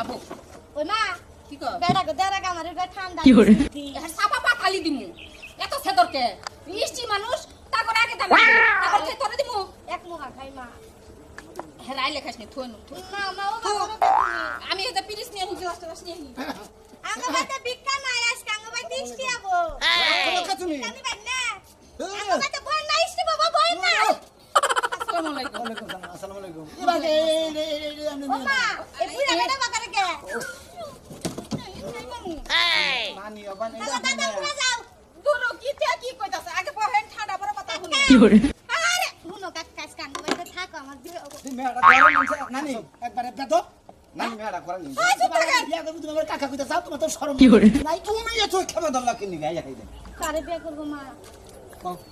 যাবো ওই মা কি কর বেড়া গো দেড়া আমার এটা ঠান্ডা কি করে? হ্যাঁ সাপা পাতালি দিমু এত সেদরকে মিষ্টি মানুষ তারপর আগে দাম তারপর খেয়ে তোরে দিমু এক মুহা খাই মা হেরাই লেখাস নি থুন না মা ও বাবা আমি এটা পিরিস নিয়ে নি গ্লাস নিয়ে নি আঙ্গ বাইতে বিক্কা নাই আজকে আঙ্গ বাইতে ইষ্টি আবো তুমি কানি বাই না আঙ্গ বাইতে বই না ইষ্টি বাবা বই না আসসালামু আলাইকুম আসসালামু আলাইকুম ইবাদে এই আমনে ও মা এই বুড়া বেটা বাকারে কে নানি অবান দাদা দাদা উড়ে যাও দুনো কি তে কি কইতাছে আগে বহেন ঠান্ডা পরে কথা শুনি কি করে? আরে শুনো কাজ কাঙ্গ বাইতে থাকো আমার দিকে তুমি মেড়া করে নিছে নানি একবারে বেদো নানি মেড়া করে নিছে বিয়া করব তুমি আমার কাকা কইতা যাও তোমার তো শরম কি করে? নাই তুমি এত ক্ষমা দল্লা কিনি গায়া খাইতে কারে বিয়ে করবো মা